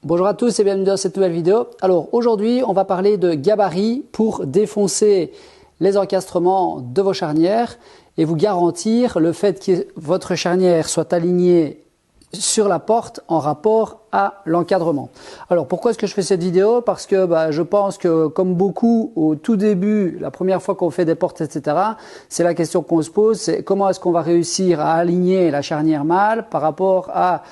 Bonjour à tous et bienvenue dans cette nouvelle vidéo. Alors aujourd'hui on va parler de gabarit pour défoncer les encastrements de vos charnières et vous garantir le fait que votre charnière soit alignée sur la porte en rapport à l'encadrement. Alors pourquoi est-ce que je fais cette vidéo? Parce que je pense que comme beaucoup au tout début, la première fois qu'on fait des portes etc, c'est la question qu'on se pose, c'est comment est-ce qu'on va réussir à aligner la charnière mâle par rapport à,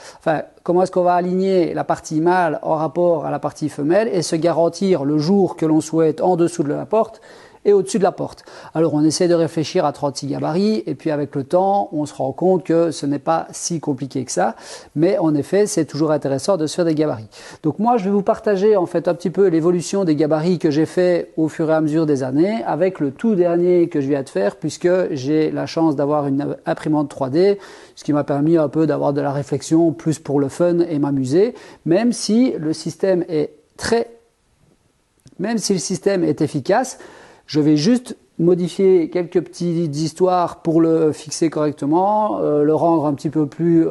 comment est-ce qu'on va aligner la partie mâle en rapport à la partie femelle et se garantir le jour que l'on souhaite en dessous de la porte et au-dessus de la porte. Alors on essaie de réfléchir à 36 gabarits et puis avec le temps on se rend compte que ce n'est pas si compliqué que ça, mais en effet c'est toujours intéressant de se faire des gabarits. Donc moi je vais vous partager en fait un petit peu l'évolution des gabarits que j'ai fait au fur et à mesure des années avec le tout dernier que je viens de faire, puisque j'ai la chance d'avoir une imprimante 3D, ce qui m'a permis un peu d'avoir de la réflexion plus pour le fun et m'amuser, même si le système est efficace. Je vais juste modifier quelques petites histoires pour le fixer correctement, le rendre un petit peu plus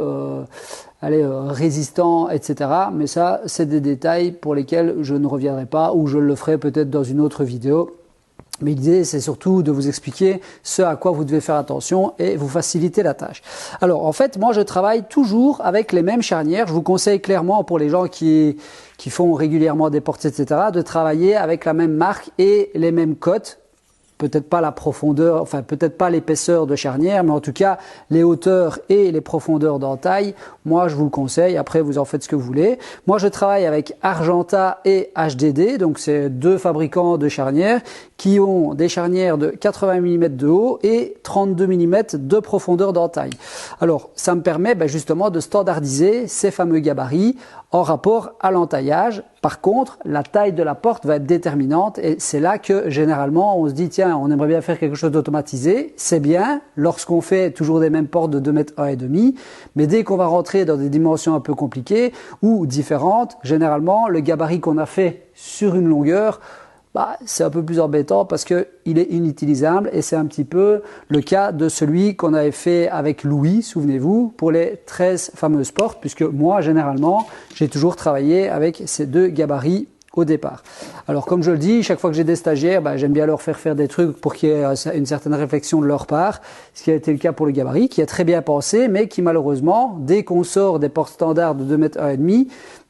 résistant, etc. Mais ça, c'est des détails pour lesquels je ne reviendrai pas ou je le ferai peut-être dans une autre vidéo. Mais l'idée, c'est surtout de vous expliquer ce à quoi vous devez faire attention et vous faciliter la tâche. Alors, en fait, moi, je travaille toujours avec les mêmes charnières. Je vous conseille clairement pour les gens qui font régulièrement des portes, etc., de travailler avec la même marque et les mêmes cotes. Peut-être pas la profondeur, peut-être pas l'épaisseur de charnière, mais en tout cas les hauteurs et les profondeurs d'entaille, moi je vous le conseille, après vous en faites ce que vous voulez. Moi je travaille avec Argenta et HDD, donc c'est deux fabricants de charnières qui ont des charnières de 80 mm de haut et 32 mm de profondeur d'entaille. Alors ça me permet justement de standardiser ces fameux gabarits en rapport à l'entaillage. Par contre, la taille de la porte va être déterminante et c'est là que généralement on se dit tiens, on aimerait bien faire quelque chose d'automatisé. C'est bien lorsqu'on fait toujours des mêmes portes de 2,1 m, mais dès qu'on va rentrer dans des dimensions un peu compliquées ou différentes, généralement le gabarit qu'on a fait sur une longueur, c'est un peu plus embêtant parce qu'il est inutilisable et c'est un petit peu le cas de celui qu'on avait fait avec Louis, souvenez-vous, pour les 13 fameuses portes, puisque moi, généralement, j'ai toujours travaillé avec ces deux gabarits au départ. Alors, comme je le dis, chaque fois que j'ai des stagiaires, j'aime bien leur faire des trucs pour qu'il y ait une certaine réflexion de leur part, ce qui a été le cas pour le gabarit, qui est très bien pensé, mais qui malheureusement, dès qu'on sort des portes standards de 2,1 m,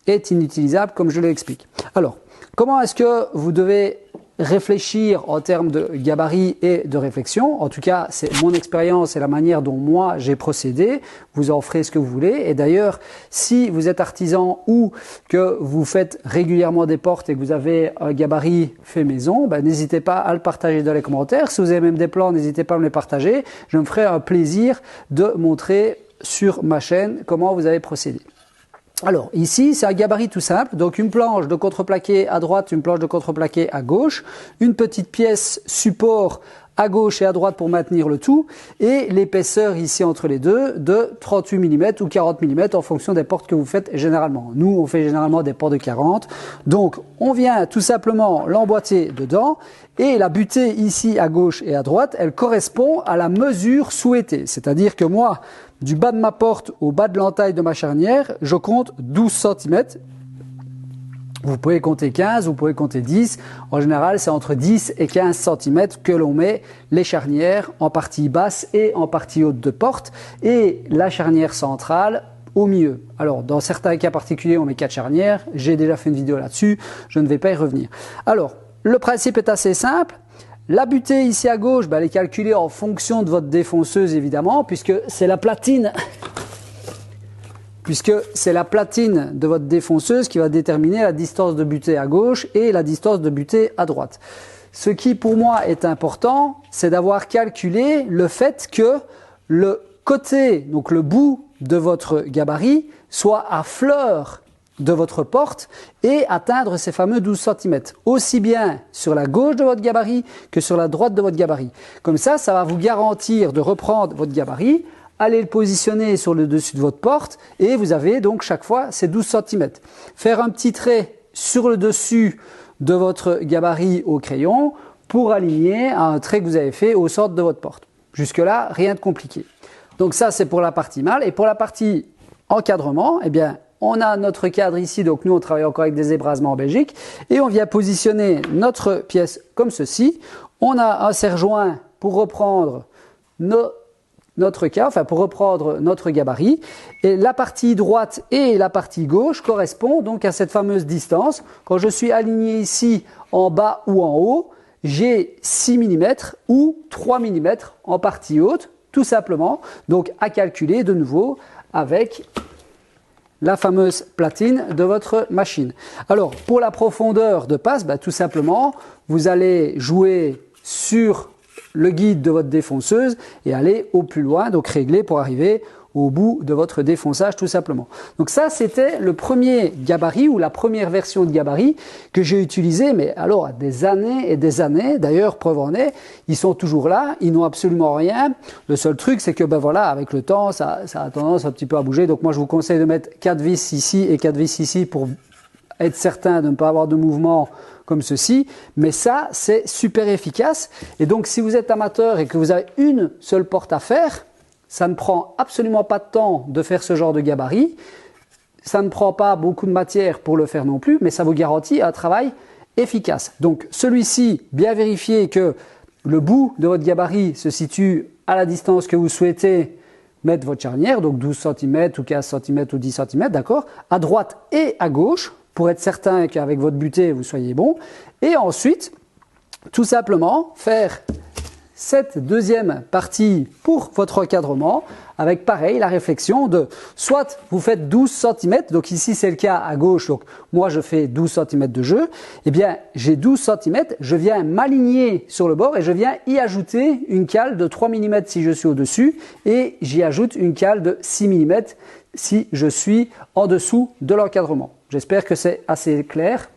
est inutilisable, comme je l'explique. Alors, comment est-ce que vous devez réfléchir en termes de gabarit et de réflexion? En tout cas, c'est mon expérience et la manière dont moi j'ai procédé. Vous en ferez ce que vous voulez. Et d'ailleurs, si vous êtes artisan ou que vous faites régulièrement des portes et que vous avez un gabarit fait maison, n'hésitez pas à le partager dans les commentaires. Si vous avez même des plans, n'hésitez pas à me les partager. Je me ferai un plaisir de montrer sur ma chaîne comment vous avez procédé. Alors ici c'est un gabarit tout simple, donc une planche de contreplaqué à droite, une planche de contreplaqué à gauche, une petite pièce support à gauche et à droite pour maintenir le tout, et l'épaisseur ici entre les deux de 38 mm ou 40 mm en fonction des portes que vous faites généralement. Nous on fait généralement des portes de 40, donc on vient tout simplement l'emboîter dedans, et la butée ici à gauche et à droite, elle correspond à la mesure souhaitée, c'est-à-dire que moi, du bas de ma porte au bas de l'entaille de ma charnière, je compte 12 cm. Vous pouvez compter 15, vous pouvez compter 10. En général, c'est entre 10 et 15 cm que l'on met les charnières en partie basse et en partie haute de porte, et la charnière centrale au milieu. Alors, dans certains cas particuliers, on met 4 charnières. J'ai déjà fait une vidéo là-dessus, je ne vais pas y revenir. Alors, le principe est assez simple. La butée ici à gauche, elle est calculée en fonction de votre défonceuse évidemment, puisque c'est la platine de votre défonceuse qui va déterminer la distance de butée à gauche et la distance de butée à droite. Ce qui pour moi est important, c'est d'avoir calculé le fait que le côté, donc le bout de votre gabarit, soit à fleur de votre porte et atteindre ces fameux 12 cm, aussi bien sur la gauche de votre gabarit que sur la droite de votre gabarit. Comme ça, ça va vous garantir de reprendre votre gabarit, aller le positionner sur le dessus de votre porte et vous avez donc chaque fois ces 12 cm. Faire un petit trait sur le dessus de votre gabarit au crayon pour aligner un trait que vous avez fait au centre de votre porte. Jusque là, rien de compliqué. Donc ça, c'est pour la partie mâle. Et pour la partie encadrement, on a notre cadre ici, donc nous on travaille encore avec des ébrasements en Belgique, et on vient positionner notre pièce comme ceci. On a un serre-joint pour reprendre notre cas, enfin pour reprendre notre gabarit, et la partie droite et la partie gauche correspondent donc à cette fameuse distance. Quand je suis aligné ici en bas ou en haut, j'ai 6 mm ou 3 mm en partie haute, tout simplement, donc à calculer de nouveau avec la fameuse platine de votre machine. Alors pour la profondeur de passe, tout simplement, vous allez jouer sur le guide de votre défonceuse et aller au plus loin, donc régler pour arriver au bout de votre défonçage tout simplement. Donc ça c'était le premier gabarit ou la première version de gabarit que j'ai utilisé, mais alors des années et des années. D'ailleurs preuve en est, ils sont toujours là, ils n'ont absolument rien. Le seul truc c'est que voilà, avec le temps ça a tendance un petit peu à bouger. Donc moi je vous conseille de mettre 4 vis ici et 4 vis ici pour être certain de ne pas avoir de mouvement comme ceci, mais ça c'est super efficace. Et donc si vous êtes amateur et que vous avez une seule porte à faire, ça ne prend absolument pas de temps de faire ce genre de gabarit, ça ne prend pas beaucoup de matière pour le faire non plus, mais ça vous garantit un travail efficace. Donc celui-ci, bien vérifier que le bout de votre gabarit se situe à la distance que vous souhaitez mettre votre charnière, donc 12 cm ou 15 cm ou 10 cm, d'accord, à droite et à gauche, pour être certain qu'avec votre butée, vous soyez bon. Et ensuite, tout simplement, faire cette deuxième partie pour votre recadrement avec pareil la réflexion de soit vous faites 12 cm, donc ici c'est le cas à gauche, donc moi je fais 12 cm de jeu, eh bien j'ai 12 cm, je viens m'aligner sur le bord et je viens y ajouter une cale de 3 mm si je suis au-dessus et j'y ajoute une cale de 6 mm si je suis en dessous de l'encadrement. J'espère que c'est assez clair.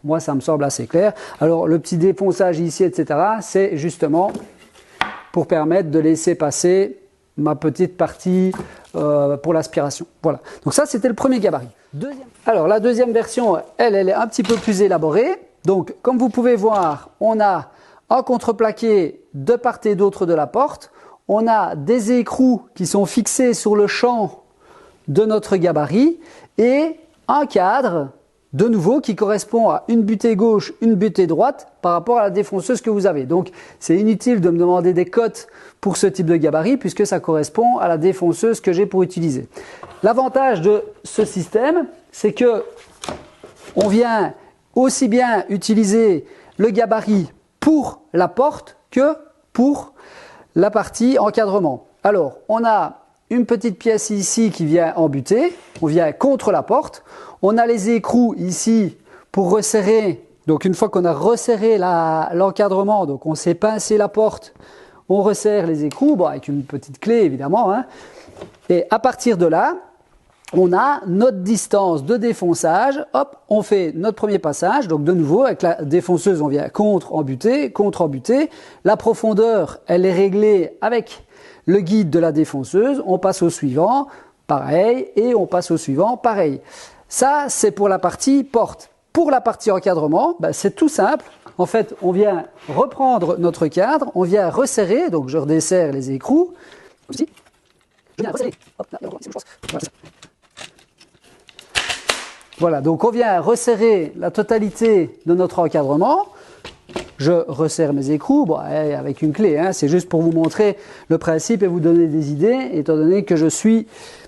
Moi ça me semble assez clair. Alors le petit défonçage ici etc. c'est justement pour permettre de laisser passer ma petite partie pour l'aspiration. Voilà. Donc ça, c'était le premier gabarit. Alors la deuxième version, elle est un petit peu plus élaborée. Donc comme vous pouvez voir, on a un contreplaqué de part et d'autre de la porte. On a des écrous qui sont fixés sur le champ de notre gabarit et un cadre de nouveau qui correspond à une butée gauche, une butée droite par rapport à la défonceuse que vous avez. Donc c'est inutile de me demander des cotes pour ce type de gabarit puisque ça correspond à la défonceuse que j'ai pour utiliser. L'avantage de ce système, c'est que on vient aussi bien utiliser le gabarit pour la porte que pour la partie encadrement. Alors on a une petite pièce ici qui vient en butée, on vient contre la porte. On a les écrous ici pour resserrer. Donc une fois qu'on a resserré l'encadrement, donc on sait pincer la porte, on resserre les écrous, bon, avec une petite clé évidemment. Hein. Et à partir de là, on a notre distance de défonçage. Hop, on fait notre premier passage. Donc de nouveau, avec la défonceuse, on vient contre en butée. La profondeur, elle est réglée avec le guide de la défonceuse. On passe au suivant, pareil, et on passe au suivant, pareil. Ça, c'est pour la partie porte. Pour la partie encadrement, c'est tout simple. En fait, on vient reprendre notre cadre, on vient resserrer, donc je redesserre les écrous. Ici. Je viens resserrer. Hop, là, voilà, donc on vient resserrer la totalité de notre encadrement. Je resserre mes écrous, bon, avec une clé, hein, c'est juste pour vous montrer le principe et vous donner des idées, étant donné que je suis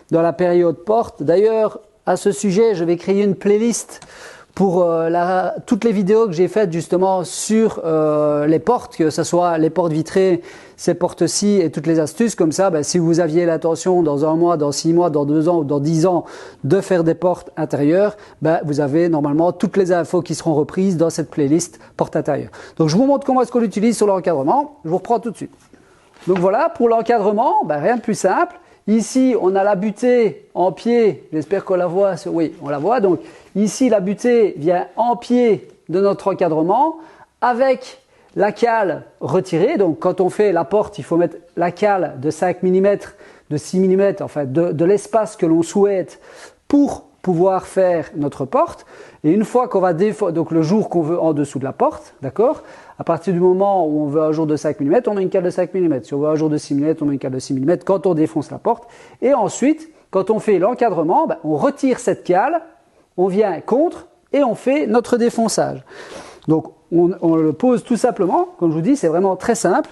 dans la période porte. D'ailleurs, à ce sujet, je vais créer une playlist pour toutes les vidéos que j'ai faites justement sur les portes, que ce soit les portes vitrées, ces portes-ci et toutes les astuces. Comme ça, si vous aviez l'intention dans 1 mois, dans 6 mois, dans 2 ans ou dans 10 ans de faire des portes intérieures, vous avez normalement toutes les infos qui seront reprises dans cette playlist porte intérieure. Donc je vous montre comment est-ce qu'on l'utilise sur l'encadrement. Je vous reprends tout de suite. Donc voilà, pour l'encadrement, rien de plus simple. Ici, on a la butée en pied, j'espère qu'on la voit, oui, on la voit. Donc ici, la butée vient en pied de notre encadrement avec la cale retirée. Donc quand on fait la porte, il faut mettre la cale de 5 mm, de 6 mm, enfin de l'espace que l'on souhaite pour pouvoir faire notre porte. Et une fois qu'on va donc le jour qu'on veut en dessous de la porte, d'accord? À partir du moment où on veut un jour de 5 mm, on a une cale de 5 mm. Si on veut un jour de 6 mm, on a une cale de 6 mm quand on défonce la porte. Et ensuite, quand on fait l'encadrement, on retire cette cale, on vient contre et on fait notre défonçage. Donc on le pose tout simplement, comme je vous dis, c'est vraiment très simple,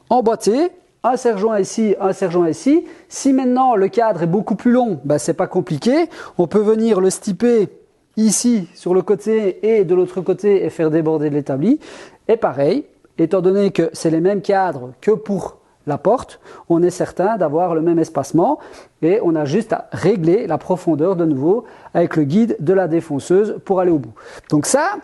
emboîté, un serre-joint ici, un serre-joint ici. Si maintenant le cadre est beaucoup plus long, c'est pas compliqué, on peut venir le stiper ici sur le côté et de l'autre côté et faire déborder de l'établi. Et pareil, étant donné que c'est les mêmes cadres que pour la porte, on est certain d'avoir le même espacement et on a juste à régler la profondeur de nouveau avec le guide de la défonceuse pour aller au bout. Donc ça,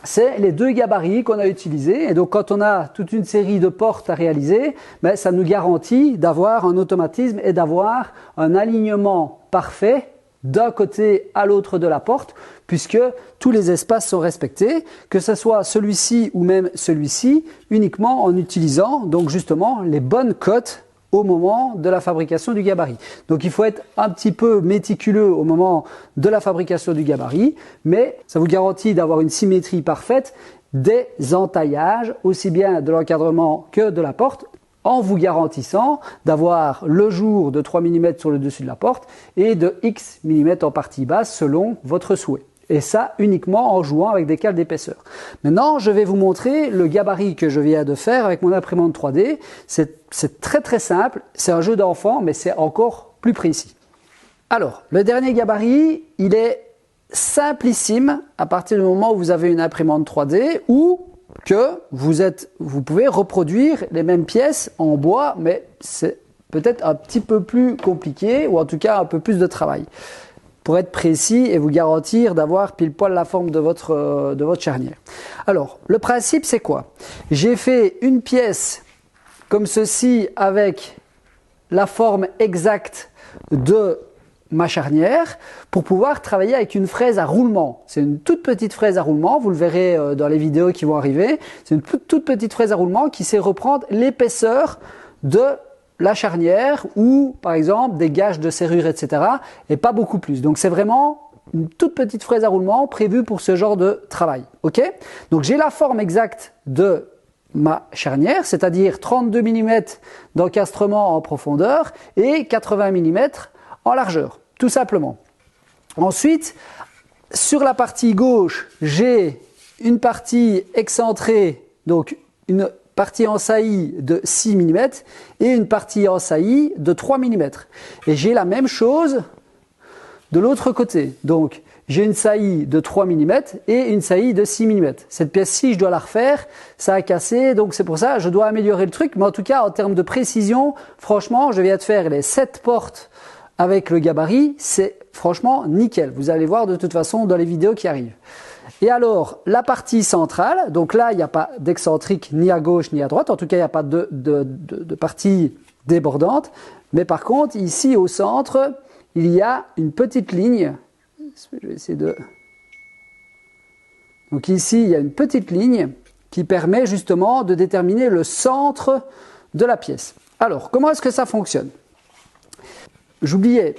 c'est les deux gabarits qu'on a utilisés. Et donc quand on a toute une série de portes à réaliser, ça nous garantit d'avoir un automatisme et d'avoir un alignement parfait d'un côté à l'autre de la porte, puisque tous les espaces sont respectés, que ce soit celui-ci ou même celui-ci, uniquement en utilisant donc justement les bonnes cotes au moment de la fabrication du gabarit. Donc il faut être un petit peu méticuleux au moment de la fabrication du gabarit, mais ça vous garantit d'avoir une symétrie parfaite des entaillages, aussi bien de l'encadrement que de la porte, en vous garantissant d'avoir le jour de 3 mm sur le dessus de la porte et de X mm en partie basse selon votre souhait. Et ça uniquement en jouant avec des cales d'épaisseur. Maintenant, je vais vous montrer le gabarit que je viens de faire avec mon imprimante 3D. C'est très très simple, c'est un jeu d'enfant, mais c'est encore plus précis. Alors, le dernier gabarit, il est simplissime à partir du moment où vous avez une imprimante 3D ou que vous pouvez reproduire les mêmes pièces en bois, mais c'est peut-être un petit peu plus compliqué ou en tout cas un peu plus de travail pour être précis et vous garantir d'avoir pile poil la forme de votre charnière. Alors, le principe c'est quoi? J'ai fait une pièce comme ceci avec la forme exacte de ma charnière pour pouvoir travailler avec une fraise à roulement. C'est une toute petite fraise à roulement, vous le verrez dans les vidéos qui vont arriver. C'est une toute petite fraise à roulement qui sait reprendre l'épaisseur de la charnière ou par exemple des gages de serrure, etc. et pas beaucoup plus. Donc c'est vraiment une toute petite fraise à roulement prévue pour ce genre de travail. Ok? Donc j'ai la forme exacte de ma charnière, c'est-à-dire 32 mm d'encastrement en profondeur et 80 mm en largeur, tout simplement. Ensuite, sur la partie gauche, j'ai une partie excentrée, donc une partie en saillie de 6 mm et une partie en saillie de 3 mm. Et j'ai la même chose de l'autre côté. Donc, j'ai une saillie de 3 mm et une saillie de 6 mm. Cette pièce-ci, je dois la refaire, ça a cassé, donc c'est pour ça, je dois améliorer le truc. Mais en tout cas, en termes de précision, franchement, je viens de faire les 7 portes avec le gabarit, c'est franchement nickel. Vous allez voir de toute façon dans les vidéos qui arrivent. Et alors, la partie centrale, donc là, il n'y a pas d'excentrique ni à gauche ni à droite, en tout cas, il n'y a pas de partie débordante. Mais par contre, ici au centre, il y a une petite ligne. Je vais essayer de... Donc ici, il y a une petite ligne qui permet justement de déterminer le centre de la pièce. Alors, comment est-ce que ça fonctionne ? J'oubliais.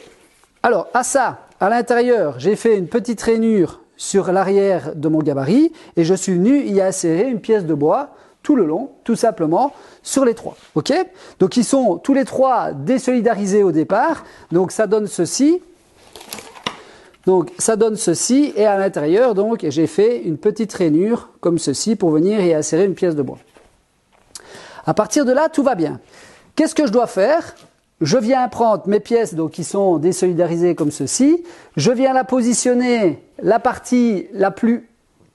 Alors, à l'intérieur, j'ai fait une petite rainure sur l'arrière de mon gabarit et je suis venu y insérer une pièce de bois tout le long, tout simplement, sur les trois. Ok ? Donc, ils sont tous les trois désolidarisés au départ. Donc, ça donne ceci. Et à l'intérieur, donc, j'ai fait une petite rainure comme ceci pour venir y insérer une pièce de bois. À partir de là, tout va bien. Qu'est-ce que je dois faire ? Je viens prendre mes pièces donc, qui sont désolidarisées comme ceci. Je viens la positionner, la partie la plus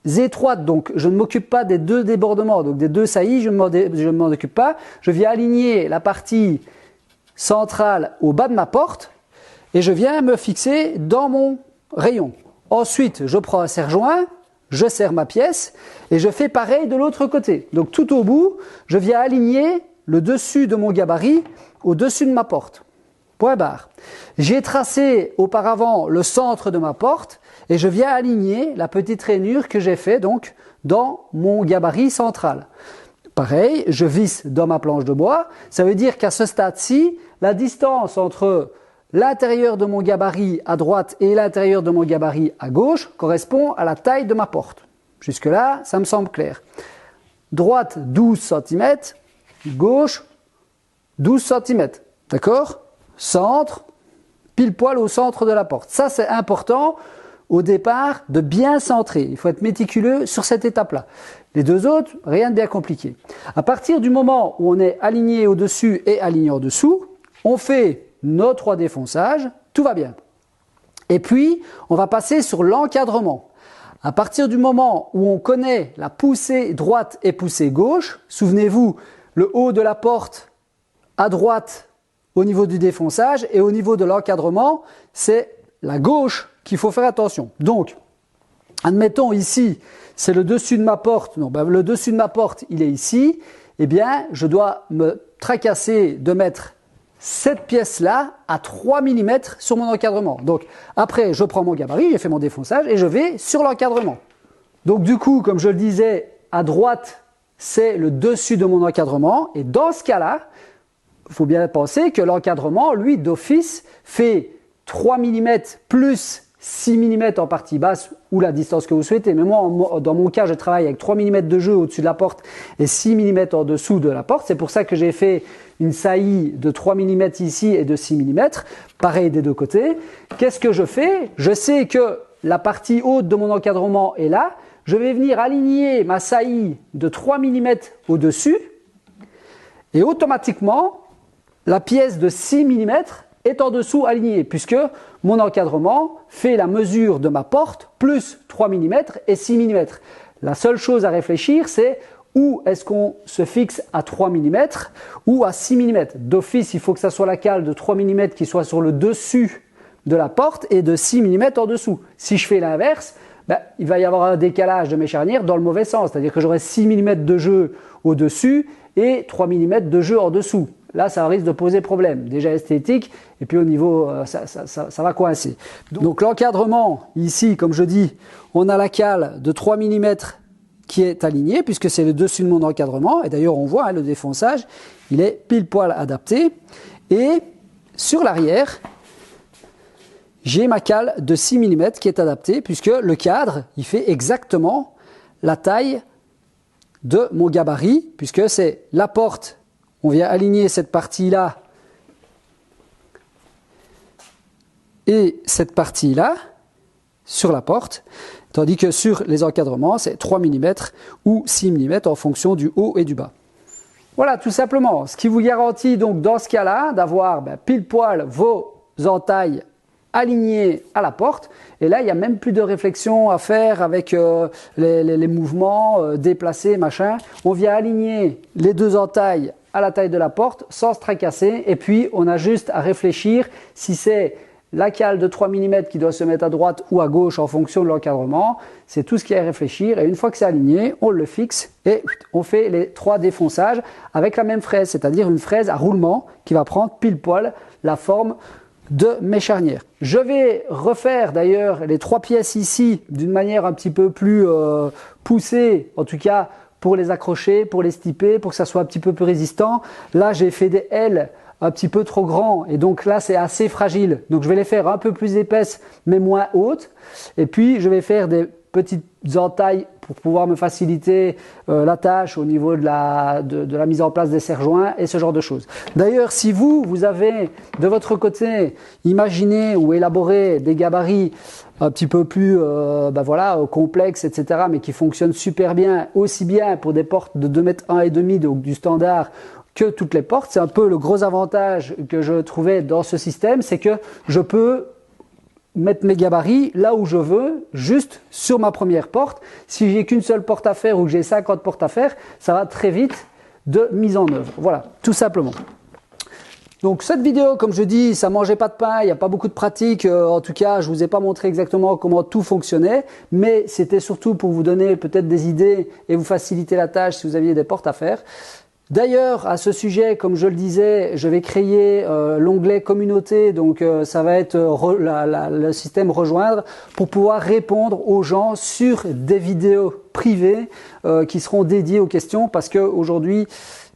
étroite. Donc, je ne m'occupe pas des deux débordements, donc des deux saillies, je ne m'en occupe pas. Je viens aligner la partie centrale au bas de ma porte et je viens me fixer dans mon rayon. Ensuite, je prends un serre-joint, je serre ma pièce et je fais pareil de l'autre côté. Donc, tout au bout, je viens aligner le dessus de mon gabarit au-dessus de ma porte. Point barre. J'ai tracé auparavant le centre de ma porte et je viens aligner la petite rainure que j'ai fait donc dans mon gabarit central. Pareil, je visse dans ma planche de bois. Ça veut dire qu'à ce stade-ci, la distance entre l'intérieur de mon gabarit à droite et l'intérieur de mon gabarit à gauche correspond à la taille de ma porte. Jusque-là, ça me semble clair. Droite, 12 cm. Gauche, 12 cm. D'accord ? Centre, pile poil au centre de la porte. Ça, c'est important au départ de bien centrer. Il faut être méticuleux sur cette étape-là. Les deux autres, rien de bien compliqué. À partir du moment où on est aligné au-dessus et aligné en dessous, on fait nos 3 défonçages, tout va bien. Et puis, on va passer sur l'encadrement. À partir du moment où on connaît la poussée droite et poussée gauche, souvenez-vous, le haut de la porte à droite au niveau du défonçage et au niveau de l'encadrement, c'est la gauche qu'il faut faire attention. Donc, admettons ici, c'est le dessus de ma porte. Non, le dessus de ma porte, il est ici. Eh bien, je dois me tracasser de mettre cette pièce-là à 3 mm sur mon encadrement. Donc, après, je prends mon gabarit, j'ai fait mon défonçage et je vais sur l'encadrement. Donc, du coup, comme je le disais, à droite, c'est le dessus de mon encadrement. Et dans ce cas-là, il faut bien penser que l'encadrement, lui, d'office, fait 3 mm plus 6 mm en partie basse ou la distance que vous souhaitez. Mais moi, dans mon cas, je travaille avec 3 mm de jeu au-dessus de la porte et 6 mm en dessous de la porte. C'est pour ça que j'ai fait une saillie de 3 mm ici et de 6 mm. Pareil des deux côtés. Qu'est-ce que je fais? Je sais que la partie haute de mon encadrement est là. Je vais venir aligner ma saillie de 3 mm au-dessus. Et automatiquement, la pièce de 6 mm est en dessous alignée, puisque mon encadrement fait la mesure de ma porte plus 3 mm et 6 mm. La seule chose à réfléchir, c'est où est-ce qu'on se fixe à 3 mm ou à 6 mm. D'office, il faut que ça soit la cale de 3 mm qui soit sur le dessus de la porte et de 6 mm en dessous. Si je fais l'inverse, il va y avoir un décalage de mes charnières dans le mauvais sens, c'est-à-dire que j'aurai 6 mm de jeu au-dessus et 3 mm de jeu en dessous. Là, ça risque de poser problème, déjà esthétique, et puis au niveau, ça va coincer. Donc l'encadrement, ici, comme je dis, on a la cale de 3 mm qui est alignée, puisque c'est le dessus de mon encadrement, et d'ailleurs on voit le défonçage, il est pile poil adapté. Et sur l'arrière, j'ai ma cale de 6 mm qui est adaptée, puisque le cadre, il fait exactement la taille de mon gabarit, puisque c'est la porte. On vient aligner cette partie-là et cette partie-là sur la porte, tandis que sur les encadrements, c'est 3 mm ou 6 mm en fonction du haut et du bas. Voilà, tout simplement. Ce qui vous garantit donc dans ce cas-là d'avoir pile poil vos entailles alignées à la porte. Et là, il n'y a même plus de réflexion à faire avec les mouvements déplacés, machin. On vient aligner les deux entailles à la taille de la porte sans se tracasser. Et puis, on a juste à réfléchir si c'est la cale de 3 mm qui doit se mettre à droite ou à gauche en fonction de l'encadrement. C'est tout ce qu'il y a à réfléchir. Et une fois que c'est aligné, on le fixe et on fait les 3 défonçages avec la même fraise, c'est-à-dire une fraise à roulement qui va prendre pile poil la forme de mes charnières. Je vais refaire d'ailleurs les 3 pièces ici d'une manière un petit peu plus poussée, en tout cas pour les accrocher, pour les stiper, pour que ça soit un petit peu plus résistant. Là, j'ai fait des L un petit peu trop grands et donc là, c'est assez fragile. Donc, je vais les faire un peu plus épaisses, mais moins hautes. Et puis, je vais faire des petites entailles pour pouvoir me faciliter la tâche au niveau de la mise en place des serre-joints et ce genre de choses. D'ailleurs, si vous avez de votre côté imaginé ou élaboré des gabarits un petit peu plus complexes, etc., mais qui fonctionnent super bien, aussi bien pour des portes de 2,1 m, donc du standard, que toutes les portes, c'est un peu le gros avantage que je trouvais dans ce système, c'est que je peux mettre mes gabarits là où je veux, juste sur ma première porte. Si j'ai qu'une seule porte à faire ou que j'ai 50 portes à faire, ça va très vite de mise en œuvre. Voilà, tout simplement. Donc cette vidéo, comme je dis, ça mangeait pas de pain, il n'y a pas beaucoup de pratique. En tout cas, je vous ai pas montré exactement comment tout fonctionnait, mais c'était surtout pour vous donner peut-être des idées et vous faciliter la tâche si vous aviez des portes à faire. D'ailleurs, à ce sujet, comme je le disais, je vais créer l'onglet communauté, donc ça va être le système rejoindre pour pouvoir répondre aux gens sur des vidéos privées qui seront dédiées aux questions, parce que aujourd'hui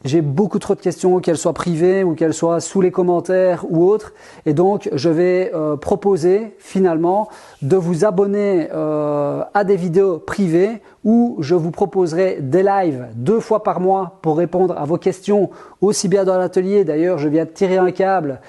j'ai beaucoup trop de questions, qu'elles soient privées ou qu'elles soient sous les commentaires ou autres, et donc je vais proposer finalement de vous abonner à des vidéos privées où je vous proposerai des lives 2 fois par mois pour répondre à vos questions, aussi bien dans l'atelier. D'ailleurs, je viens de tirer un câble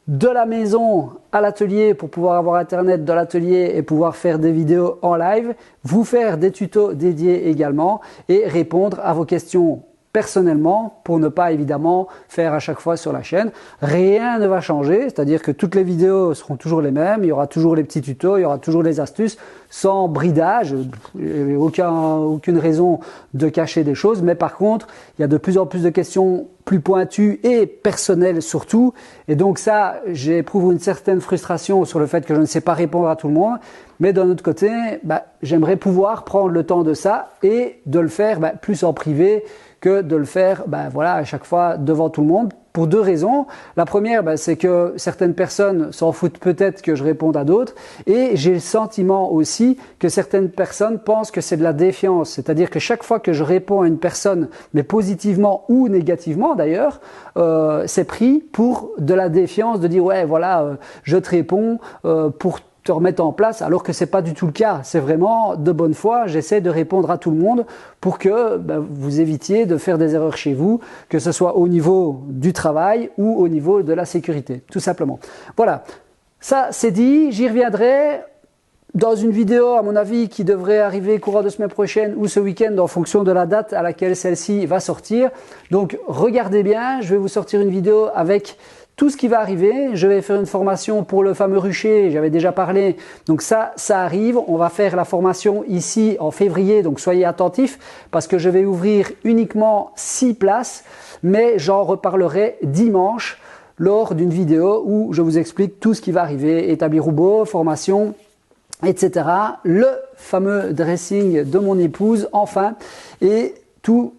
de la maison à l'atelier pour pouvoir avoir internet dans l'atelier et pouvoir faire des vidéos en live, vous faire des tutos dédiés également et répondre à vos questions personnellement pour ne pas évidemment faire à chaque fois sur la chaîne. Rien ne va changer, c'est-à-dire que toutes les vidéos seront toujours les mêmes, il y aura toujours les petits tutos, il y aura toujours les astuces sans bridage, aucune raison de cacher des choses, mais par contre, il y a de plus en plus de questions plus pointues et personnelles surtout, et donc ça, j'éprouve une certaine frustration sur le fait que je ne sais pas répondre à tout le monde, mais d'un autre côté, j'aimerais pouvoir prendre le temps de ça et de le faire plus en privé que de le faire à chaque fois devant tout le monde, pour deux raisons. La première, c'est que certaines personnes s'en foutent peut-être que je réponde à d'autres, et j'ai le sentiment aussi que certaines personnes pensent que c'est de la défiance, c'est-à-dire que chaque fois que je réponds à une personne, mais positivement ou négativement d'ailleurs, c'est pris pour de la défiance, de dire ouais voilà, je te réponds pour te remettre en place, alors que c'est pas du tout le cas. C'est vraiment de bonne foi, j'essaie de répondre à tout le monde pour que vous évitiez de faire des erreurs chez vous, que ce soit au niveau du travail ou au niveau de la sécurité, tout simplement. Voilà, ça c'est dit, j'y reviendrai dans une vidéo à mon avis qui devrait arriver courant de semaine prochaine ou ce week-end en fonction de la date à laquelle celle-ci va sortir. Donc regardez bien, je vais vous sortir une vidéo avec tout ce qui va arriver. Je vais faire une formation pour le fameux rucher, j'avais déjà parlé, donc ça arrive. On va faire la formation ici en février, donc soyez attentifs parce que je vais ouvrir uniquement 6 places, mais j'en reparlerai dimanche lors d'une vidéo où je vous explique tout ce qui va arriver, établir robot, formation, etc. Le fameux dressing de mon épouse, enfin, et tout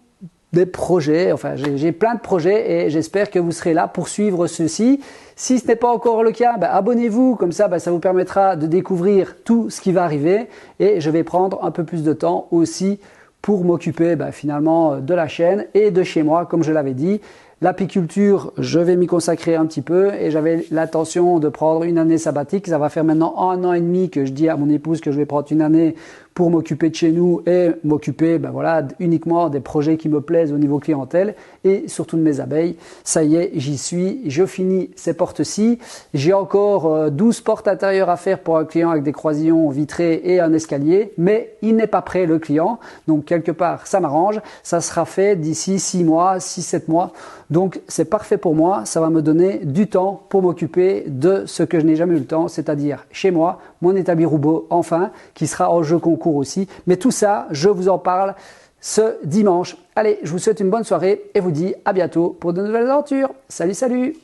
des projets, enfin j'ai plein de projets et j'espère que vous serez là pour suivre ceci. Si ce n'est pas encore le cas, abonnez-vous, comme ça ça vous permettra de découvrir tout ce qui va arriver et je vais prendre un peu plus de temps aussi pour m'occuper finalement de la chaîne et de chez moi, comme je l'avais dit. L'apiculture, je vais m'y consacrer un petit peu et j'avais l'intention de prendre une année sabbatique. Ça va faire maintenant 1 an et demi que je dis à mon épouse que je vais prendre une année pour m'occuper de chez nous et m'occuper uniquement des projets qui me plaisent au niveau clientèle et surtout de mes abeilles. Ça y est, j'y suis, je finis ces portes-ci. J'ai encore 12 portes intérieures à faire pour un client avec des croisillons vitrés et un escalier, mais il n'est pas prêt le client, donc quelque part ça m'arrange. Ça sera fait d'ici 6 mois, 6-7 mois, donc c'est parfait pour moi. Ça va me donner du temps pour m'occuper de ce que je n'ai jamais eu le temps, c'est-à-dire chez moi, mon établi robot enfin, qui sera en jeu concours aussi. Mais tout ça, je vous en parle ce dimanche. Allez, je vous souhaite une bonne soirée et vous dis à bientôt pour de nouvelles aventures. Salut, salut!